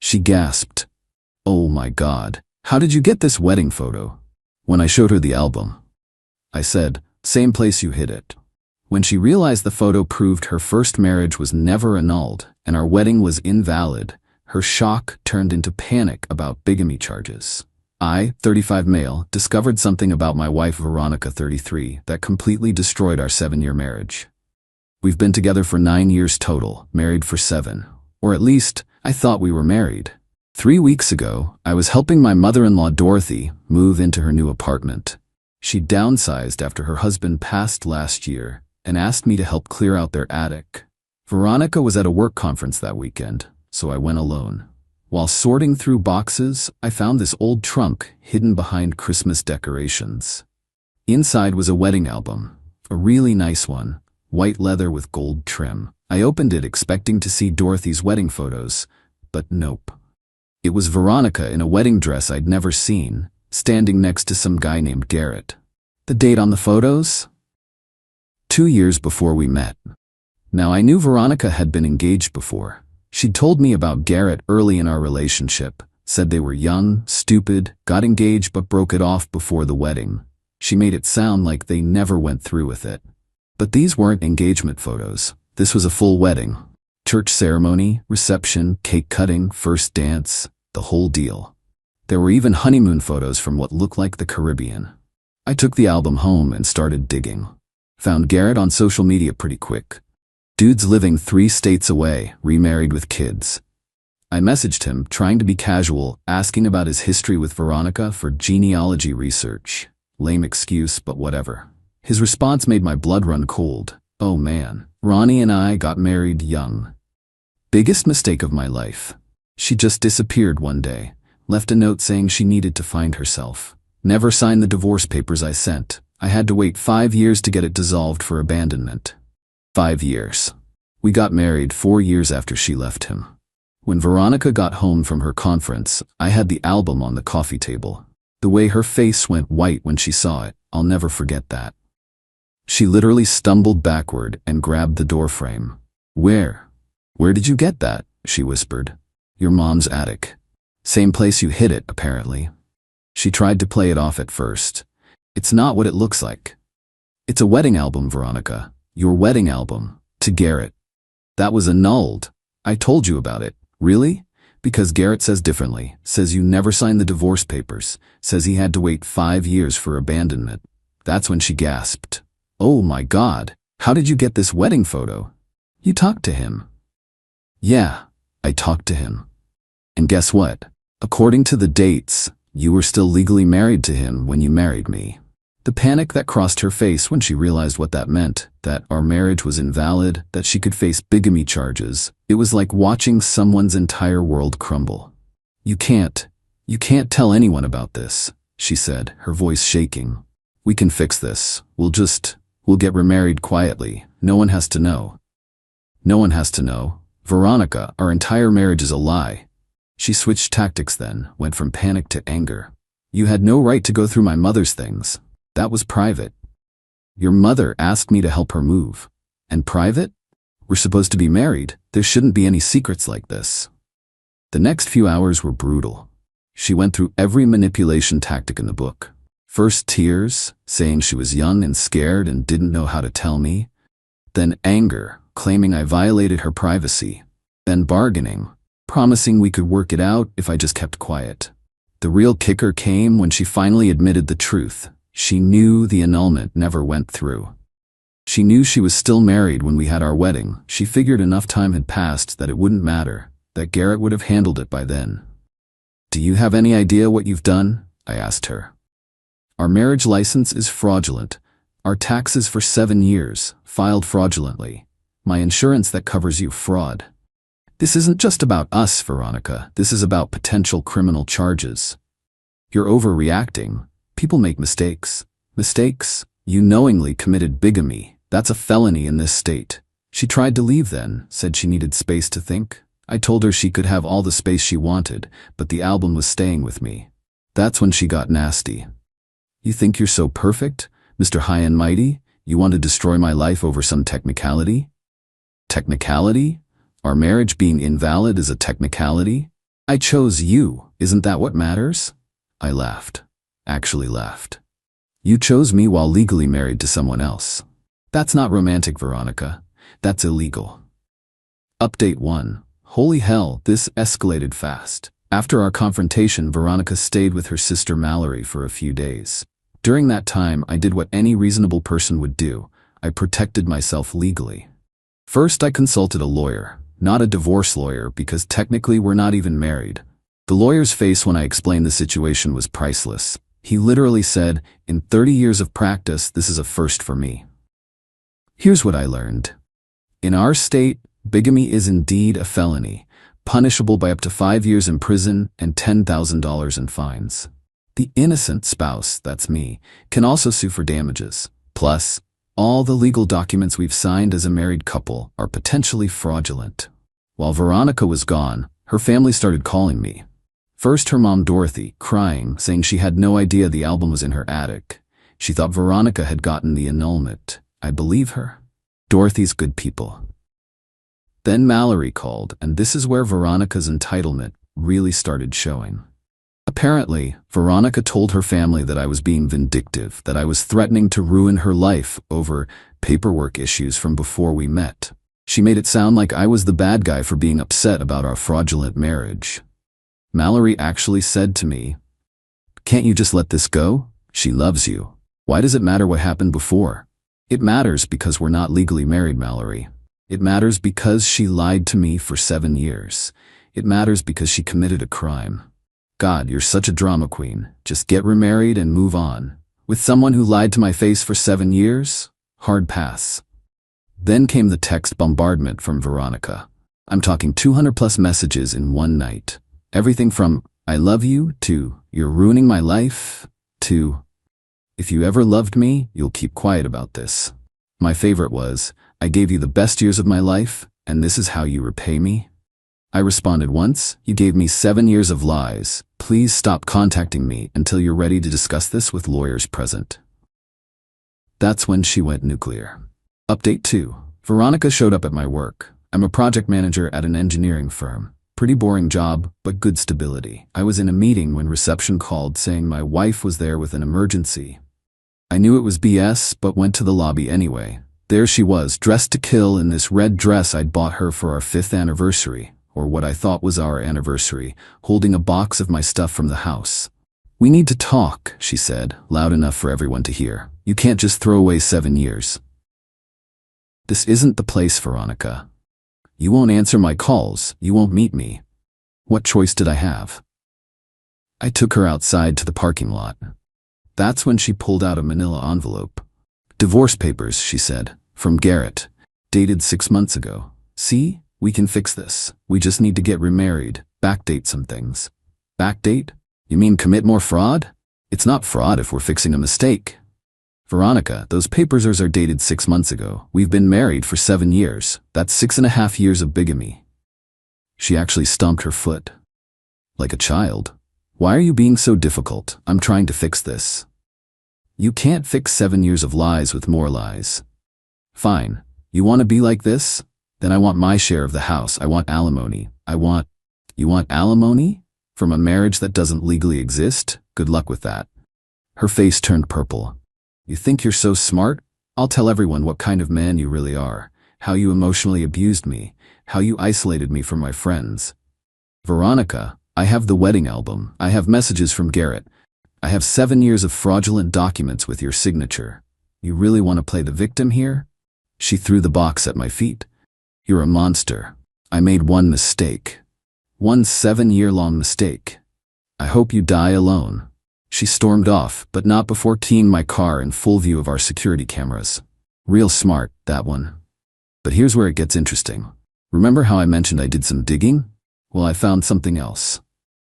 She gasped. "Oh my God, how did you get this wedding photo?" When I showed her the album, I said, "Same place you hid it." When she realized the photo proved her first marriage was never annulled and our wedding was invalid, her shock turned into panic about bigamy charges. I, 35 male, discovered something about my wife Veronica, 33, that completely destroyed our 7-year marriage. We've been together for 9 years total, married for 7. Or at least, I thought we were married. 3 weeks ago, I was helping my mother-in-law Dorothy move into her new apartment. She downsized after her husband passed last year and asked me to help clear out their attic. Veronica was at a work conference that weekend, so I went alone. While sorting through boxes, I found this old trunk hidden behind Christmas decorations. Inside was a wedding album, a really nice one, white leather with gold trim. I opened it expecting to see Dorothy's wedding photos, but nope. It was Veronica in a wedding dress I'd never seen, standing next to some guy named Garrett. The date on the photos? 2 years before we met. Now I knew Veronica had been engaged before. She'd told me about Garrett early in our relationship, said they were young, stupid, got engaged but broke it off before the wedding. She made it sound like they never went through with it. But these weren't engagement photos. This was a full wedding. Church ceremony, reception, cake cutting, first dance, the whole deal. There were even honeymoon photos from what looked like the Caribbean. I took the album home and started digging. Found Garrett on social media pretty quick. Dude's living 3 states away, remarried with kids. I messaged him, trying to be casual, asking about his history with Veronica for genealogy research. Lame excuse, but whatever. His response made my blood run cold. Oh man, Ronnie and I got married young. Biggest mistake of my life. She just disappeared one day, left a note saying she needed to find herself. Never signed the divorce papers I sent. I had to wait 5 years to get it dissolved for abandonment. 5 years. We got married 4 years after she left him. When Veronica got home from her conference, I had the album on the coffee table. The way her face went white when she saw it, I'll never forget that. She literally stumbled backward and grabbed the doorframe. Where did you get that?" she whispered. "Your mom's attic. Same place you hid it, apparently." She tried to play it off at first. "It's not what it looks like. It's a wedding album, Veronica. Your wedding album. To Garrett. That was annulled. I told you about it." "Really?" "Because Garrett says differently. Says you never signed the divorce papers. Says he had to wait 5 years for abandonment." That's when she gasped. "Oh my God, how did you get this wedding photo?" "You talked to him." "Yeah, I talked to him. And guess what? According to the dates, you were still legally married to him when you married me." The panic that crossed her face when she realized what that meant, that our marriage was invalid, that she could face bigamy charges, it was like watching someone's entire world crumble. You can't tell anyone about this," she said, her voice shaking. "We can fix this. We'll get remarried quietly. No one has to know." "No one has to know. Veronica, our entire marriage is a lie." She switched tactics then, went from panic to anger. "You had no right to go through my mother's things. That was private. Your mother asked me to help her move. And private? We're supposed to be married. There shouldn't be any secrets like this." The next few hours were brutal. She went through every manipulation tactic in the book. First tears, saying she was young and scared and didn't know how to tell me. Then anger, claiming I violated her privacy. Then bargaining, promising we could work it out if I just kept quiet. The real kicker came when she finally admitted the truth. She knew the annulment never went through. She knew she was still married when we had our wedding. She figured enough time had passed that it wouldn't matter, that Garrett would have handled it by then. "Do you have any idea what you've done?" I asked her. "Our marriage license is fraudulent. Our taxes for 7 years, filed fraudulently. My insurance that covers you, fraud. This isn't just about us, Veronica. This is about potential criminal charges. You're overreacting. People make mistakes. Mistakes? You knowingly committed bigamy. That's a felony in this state." She tried to leave then, said she needed space to think. I told her she could have all the space she wanted, but the album was staying with me. That's when she got nasty. "You think you're so perfect, Mr. High and Mighty? You want to destroy my life over some technicality?" "Technicality? Our marriage being invalid is a technicality?" I chose you, isn't that what matters? I laughed. Actually laughed. You chose me while legally married to someone else. That's not romantic, Veronica. That's illegal. Update 1. Holy hell, this escalated fast. After our confrontation, Veronica stayed with her sister Mallory for a few days. During that time, I did what any reasonable person would do. I protected myself legally. First, I consulted a lawyer, not a divorce lawyer, because technically we're not even married. The lawyer's face when I explained the situation was priceless. He literally said, "In 30 years of practice, this is a first for me." Here's what I learned. In our state, bigamy is indeed a felony, punishable by up to 5 years in prison and $10,000 in fines. The innocent spouse, that's me, can also sue for damages. Plus, all the legal documents we've signed as a married couple are potentially fraudulent. While Veronica was gone, her family started calling me. First, her mom Dorothy, crying, saying she had no idea the album was in her attic. She thought Veronica had gotten the annulment. I believe her. Dorothy's good people. Then Mallory called, and this is where Veronica's entitlement really started showing. Apparently, Veronica told her family that I was being vindictive, that I was threatening to ruin her life over paperwork issues from before we met. She made it sound like I was the bad guy for being upset about our fraudulent marriage. Mallory actually said to me, "Can't you just let this go? She loves you. Why does it matter what happened before?" It matters because we're not legally married, Mallory. It matters because she lied to me for 7 years. It matters because she committed a crime. God, you're such a drama queen. Just get remarried and move on. With someone who lied to my face for 7 years? Hard pass. Then came the text bombardment from Veronica. I'm talking 200 plus messages in one night. Everything from, "I love you," to, "You're ruining my life," to, "If you ever loved me, you'll keep quiet about this." My favorite was, "I gave you the best years of my life, and this is how you repay me?" I responded once, "You gave me 7 years of lies. Please stop contacting me until you're ready to discuss this with lawyers present." That's when she went nuclear. Update 2. Veronica showed up at my work. I'm a project manager at an engineering firm. Pretty boring job, but good stability. I was in a meeting when reception called saying my wife was there with an emergency. I knew it was BS, but went to the lobby anyway. There she was, dressed to kill in this red dress I'd bought her for our 5th anniversary, or what I thought was our anniversary, holding a box of my stuff from the house. "We need to talk," she said, loud enough for everyone to hear. "You can't just throw away 7 years. This isn't the place, Veronica. You won't answer my calls, you won't meet me. What choice did I have?" I took her outside to the parking lot. That's when she pulled out a manila envelope. "Divorce papers," she said, "from Garrett, dated 6 months ago. See, we can fix this. We just need to get remarried, backdate some things." Backdate? You mean commit more fraud? It's not fraud if we're fixing a mistake. Veronica, those papers are dated 6 months ago. We've been married for 7 years. That's 6.5 years of bigamy. She actually stomped her foot. Like a child. "Why are you being so difficult? I'm trying to fix this." You can't fix 7 years of lies with more lies. Fine. You want to be like this? Then I want my share of the house. I want alimony. You want alimony? From a marriage that doesn't legally exist? Good luck with that. Her face turned purple. "You think you're so smart? I'll tell everyone what kind of man you really are, how you emotionally abused me, how you isolated me from my friends. Veronica, I have the wedding album. I have messages from Garrett. I have 7 years of fraudulent documents with your signature. You really want to play the victim here?" She threw the box at my feet. "You're a monster. I made one mistake. One 7-year-long mistake. I hope you die alone." She stormed off, but not before teeing my car in full view of our security cameras. Real smart, that one. But here's where it gets interesting. Remember how I mentioned I did some digging? Well, I found something else.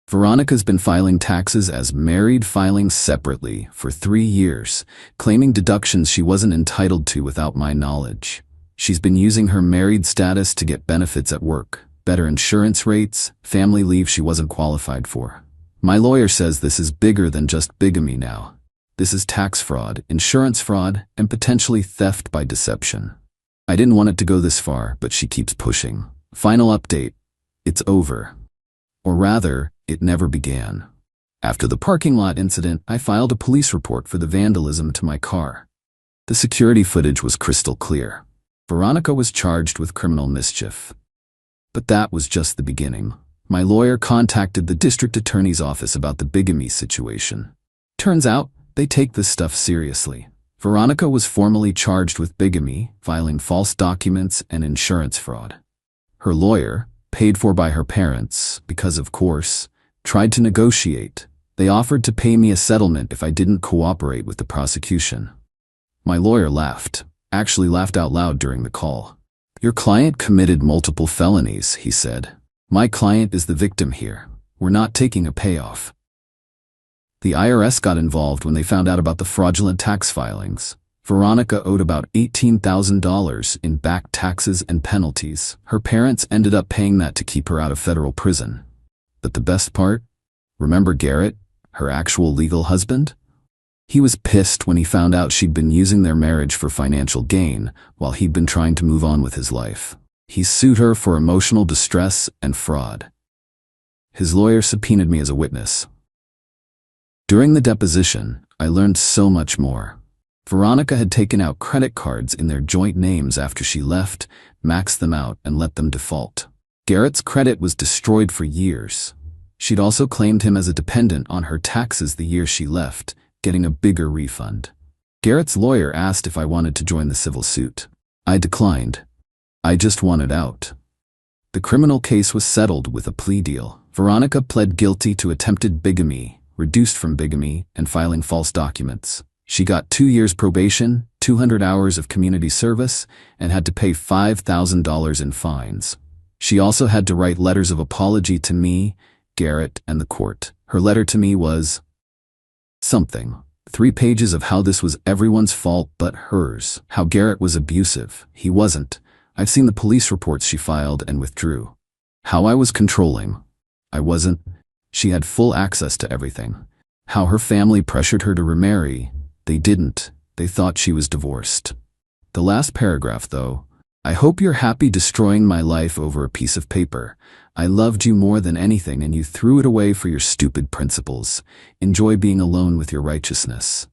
Veronica's been filing taxes as married, filing separately for 3 years, claiming deductions she wasn't entitled to without my knowledge. She's been using her married status to get benefits at work, better insurance rates, family leave she wasn't qualified for. My lawyer says this is bigger than just bigamy now. This is tax fraud, insurance fraud, and potentially theft by deception. I didn't want it to go this far, but she keeps pushing. Final update. It's over. Or rather, it never began. After the parking lot incident, I filed a police report for the vandalism to my car. The security footage was crystal clear. Veronica was charged with criminal mischief. But that was just the beginning. My lawyer contacted the district attorney's office about the bigamy situation. Turns out, they take this stuff seriously. Veronica was formally charged with bigamy, filing false documents, and insurance fraud. Her lawyer, paid for by her parents, because of course, tried to negotiate. They offered to pay me a settlement if I didn't cooperate with the prosecution. My lawyer laughed, actually laughed out loud during the call. "Your client committed multiple felonies," he said. "My client is the victim here. We're not taking a payoff." The IRS got involved when they found out about the fraudulent tax filings. Veronica owed about $18,000 in back taxes and penalties. Her parents ended up paying that to keep her out of federal prison. But the best part? Remember Garrett, her actual legal husband? He was pissed when he found out she'd been using their marriage for financial gain while he'd been trying to move on with his life. He sued her for emotional distress and fraud. His lawyer subpoenaed me as a witness. During the deposition, I learned so much more. Veronica had taken out credit cards in their joint names after she left, maxed them out, and let them default. Garrett's credit was destroyed for years. She'd also claimed him as a dependent on her taxes the year she left, getting a bigger refund. Garrett's lawyer asked if I wanted to join the civil suit. I declined. I just wanted out. The criminal case was settled with a plea deal. Veronica pled guilty to attempted bigamy, reduced from bigamy, and filing false documents. She got 2 years probation, 200 hours of community service, and had to pay $5,000 in fines. She also had to write letters of apology to me, Garrett, and the court. Her letter to me was something. 3 pages of how this was everyone's fault but hers. How Garrett was abusive. He wasn't. I've seen the police reports she filed and withdrew. How I was controlling. I wasn't. She had full access to everything. How her family pressured her to remarry. They didn't. They thought she was divorced. The last paragraph, though. "I hope you're happy destroying my life over a piece of paper. I loved you more than anything and you threw it away for your stupid principles. Enjoy being alone with your righteousness."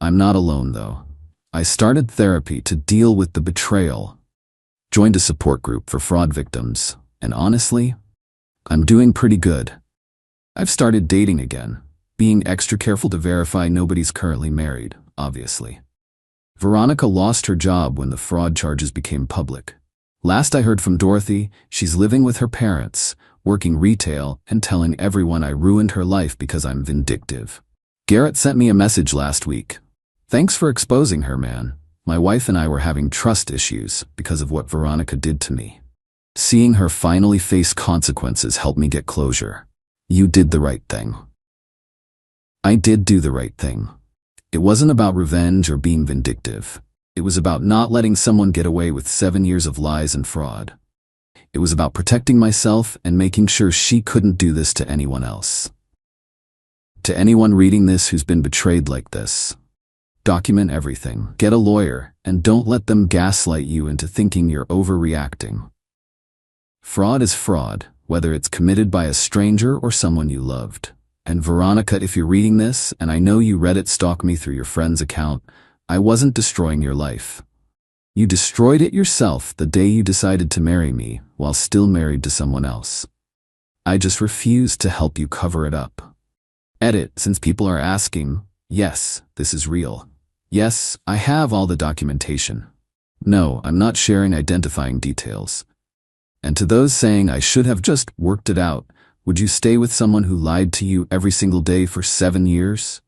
I'm not alone, though. I started therapy to deal with the betrayal. Joined a support group for fraud victims. And honestly, I'm doing pretty good. I've started dating again, being extra careful to verify nobody's currently married, obviously. Veronica lost her job when the fraud charges became public. Last I heard from Dorothy, she's living with her parents, working retail, and telling everyone I ruined her life because I'm vindictive. Garrett sent me a message last week. "Thanks for exposing her, man. My wife and I were having trust issues because of what Veronica did to me. Seeing her finally face consequences helped me get closure. You did the right thing." I did do the right thing. It wasn't about revenge or being vindictive. It was about not letting someone get away with 7 years of lies and fraud. It was about protecting myself and making sure she couldn't do this to anyone else. To anyone reading this who's been betrayed like this, document everything, get a lawyer, and don't let them gaslight you into thinking you're overreacting. Fraud is fraud, whether it's committed by a stranger or someone you loved. And Veronica, if you're reading this, and I know you Reddit stalk me through your friend's account, I wasn't destroying your life. You destroyed it yourself the day you decided to marry me while still married to someone else. I just refused to help you cover it up. Edit, since people are asking, yes, this is real. Yes, I have all the documentation. No, I'm not sharing identifying details. And to those saying I should have just worked it out, would you stay with someone who lied to you every single day for 7 years?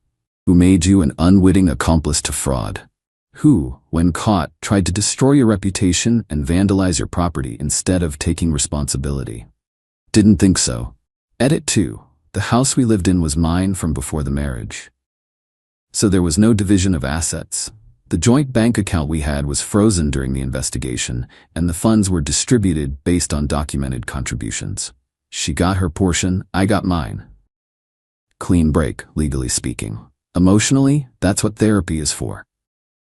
Who made you an unwitting accomplice to fraud? Who, when caught, tried to destroy your reputation and vandalize your property instead of taking responsibility? Didn't think so. Edit 2. The house we lived in was mine from before the marriage. So there was no division of assets. The joint bank account we had was frozen during the investigation, and the funds were distributed based on documented contributions. She got her portion, I got mine. Clean break, legally speaking. Emotionally, that's what therapy is for.